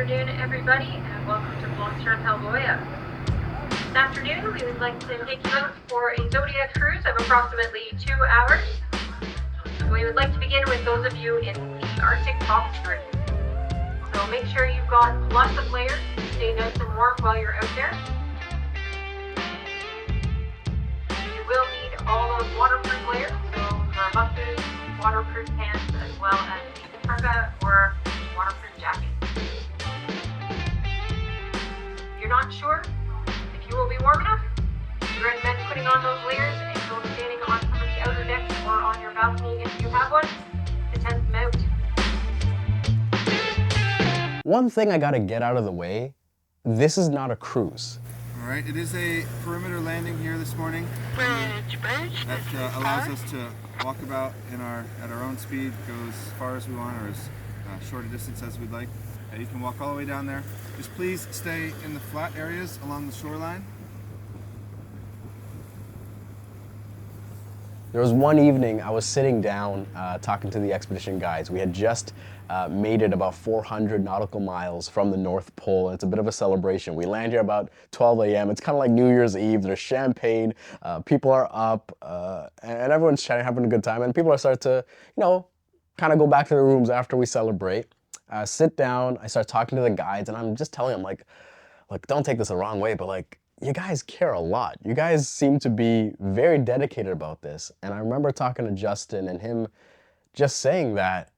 afternoon, everybody, and welcome to Blomster & Palboya. This afternoon, we would like to take you out for a Zodiac cruise of approximately 2 hours. We would like to begin with those of you in the Arctic top group. So make sure you've got lots of layers to stay nice and warm while you're out there. You will need all of waterproof layers, so your buses, waterproof pants, as well as a parka or waterproof jacket. If you're not sure if you will be warm enough, we recommend putting on those layers and go standing on some of the outer decks or on your balcony if you have one to tent them out. One thing I gotta get out of the way, this is not a cruise. All right, it is a perimeter landing here this morning. That allows us to walk about at our own speed, go as far as we want or as short a distance as we'd like. You can walk all the way down there. Just please stay in the flat areas along the shoreline. There was one evening I was sitting down talking to the expedition guides. We had just made it about 400 nautical miles from the North Pole. It's a bit of a celebration. We land here about 12 a.m. It's kind of like New Year's Eve. There's champagne, people are up, and everyone's chatting, having a good time. And people are starting to, kind of go back to their rooms after we celebrate. Sit down, I start talking to the guides, and I'm just telling them, like, don't take this the wrong way, but like, you guys care a lot. You guys seem to be very dedicated about this. And I remember talking to Justin and him just saying that,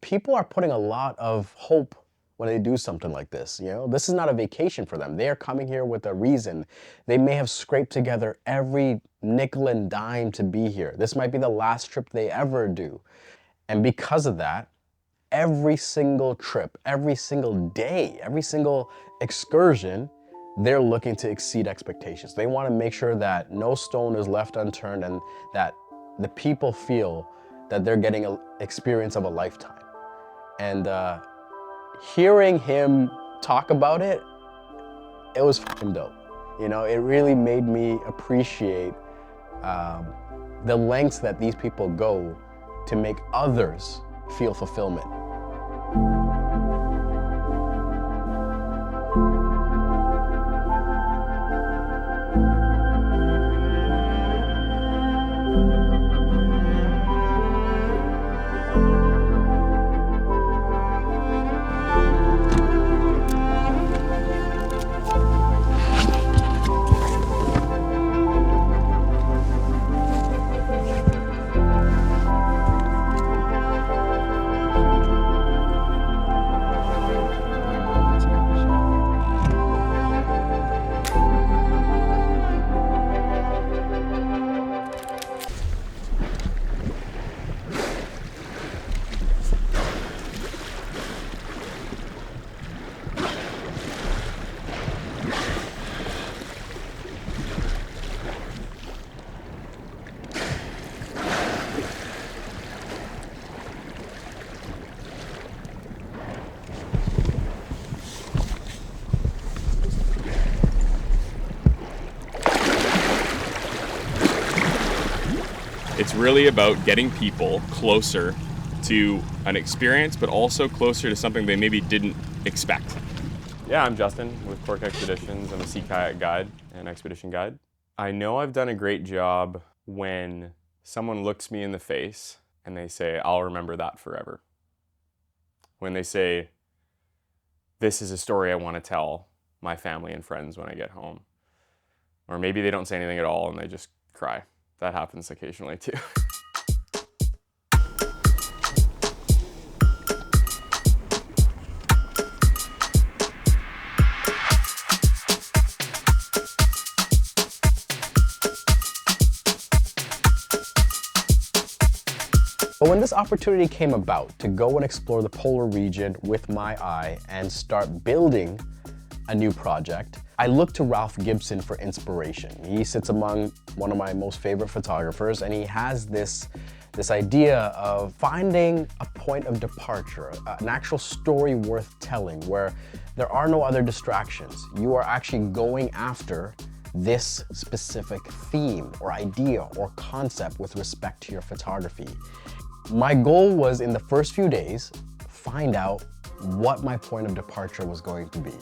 people are putting a lot of hope when they do something like this. This is not a vacation for them. They are coming here with a reason. They may have scraped together every nickel and dime to be here. This might be the last trip they ever do. And because of that, every single trip, every single day, every single excursion, they're looking to exceed expectations. They want to make sure that no stone is left unturned and that the people feel that they're getting an experience of a lifetime. And hearing him talk about it, it was fucking dope. It really made me appreciate the lengths that these people go to make others feel fulfillment. It's really about getting people closer to an experience, but also closer to something they maybe didn't expect. Yeah, I'm Justin with Cork Expeditions. I'm a sea kayak guide and expedition guide. I know I've done a great job when someone looks me in the face and they say, I'll remember that forever. When they say, this is a story I want to tell my family and friends when I get home. Or maybe they don't say anything at all and they just cry. That happens occasionally too. But when this opportunity came about to go and explore the polar region with my eye and start building a new project, I looked to Ralph Gibson for inspiration. He sits among one of my most favorite photographers, and he has this idea of finding a point of departure, an actual story worth telling where there are no other distractions. You are actually going after this specific theme or idea or concept with respect to your photography. My goal was, in the first few days, find out what my point of departure was going to be.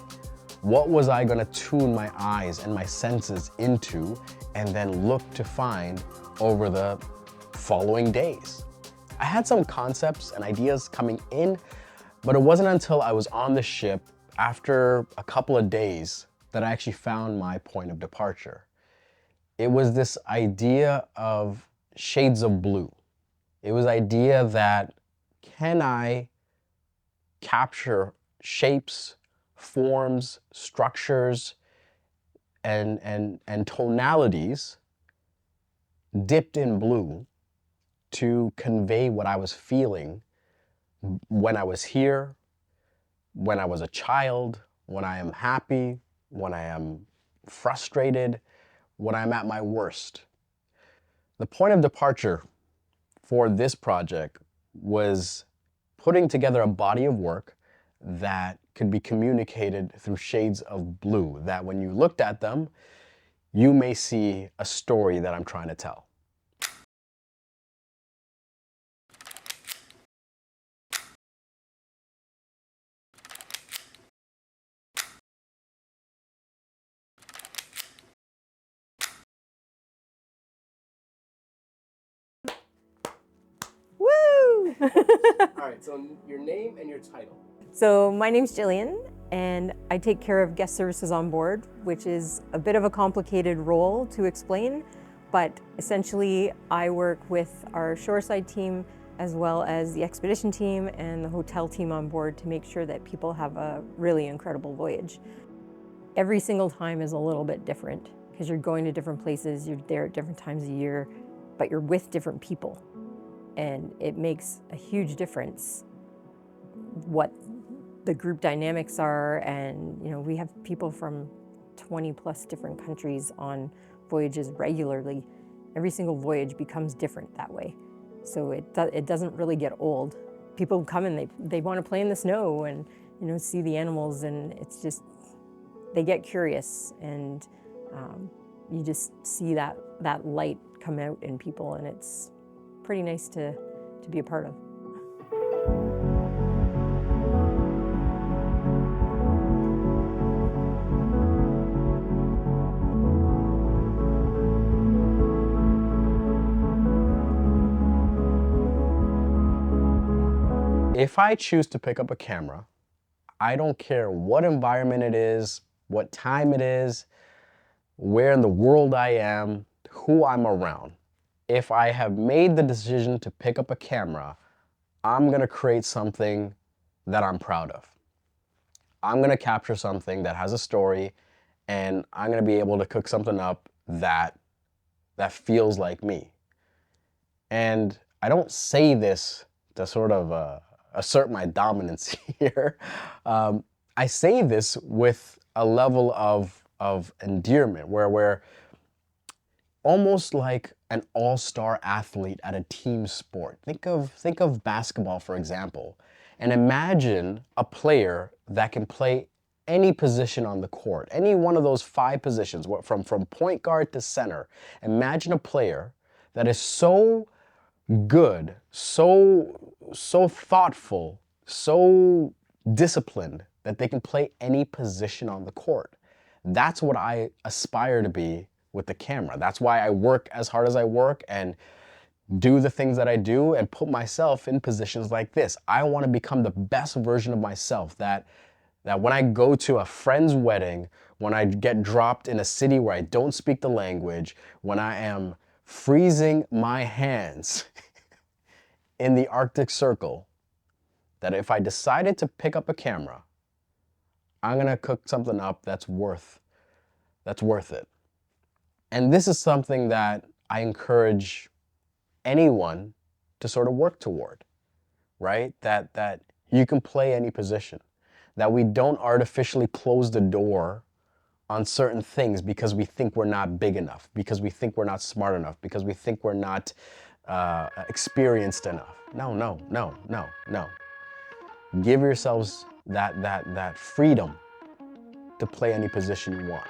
What was I gonna tune my eyes and my senses into and then look to find over the following days? I had some concepts and ideas coming in, but it wasn't until I was on the ship after a couple of days that I actually found my point of departure. It was this idea of shades of blue. It was idea that, can I capture shapes, forms, structures, and tonalities dipped in blue to convey what I was feeling when I was here, when I was a child, when I am happy, when I am frustrated, when I'm at my worst. The point of departure for this project was putting together a body of work that could be communicated through shades of blue, that when you looked at them, you may see a story that I'm trying to tell. Woo! All right, so your name and your title. So my name's Jillian, and I take care of guest services on board, which is a bit of a complicated role to explain, but essentially I work with our shoreside team as well as the expedition team and the hotel team on board to make sure that people have a really incredible voyage. Every single time is a little bit different because you're going to different places, you're there at different times of year, but you're with different people. And it makes a huge difference what the group dynamics are. And we have people from 20 plus different countries on voyages regularly. Every single voyage becomes different that way. So it doesn't really get old. People come and they want to play in the snow and see the animals, and it's just, they get curious, and you just see that light come out in people, and it's pretty nice to be a part of. If I choose to pick up a camera, I don't care what environment it is, what time it is, where in the world I am, who I'm around. If I have made the decision to pick up a camera, I'm gonna create something that I'm proud of. I'm gonna capture something that has a story, and I'm gonna be able to cook something up that feels like me. And I don't say this to sort of assert my dominance here. I say this with a level of endearment where almost like an all-star athlete at a team sport. Think of basketball, for example, and imagine a player that can play any position on the court, any one of those 5 positions, from point guard to center. Imagine a player that is so good, so thoughtful, so disciplined that they can play any position on the court. That's what I aspire to be with the camera. That's why I work as hard as I work and do the things that I do and put myself in positions like this. I want to become the best version of myself, that when I go to a friend's wedding, when I get dropped in a city where I don't speak the language, when I am freezing my hands in the Arctic Circle, that if I decided to pick up a camera, I'm gonna cook something up that's worth it. And this is something that I encourage anyone to sort of work toward, right? That you can play any position, that we don't artificially close the door on certain things because we think we're not big enough, because we think we're not smart enough, because we think we're not experienced enough. No. Give yourselves that freedom to play any position you want.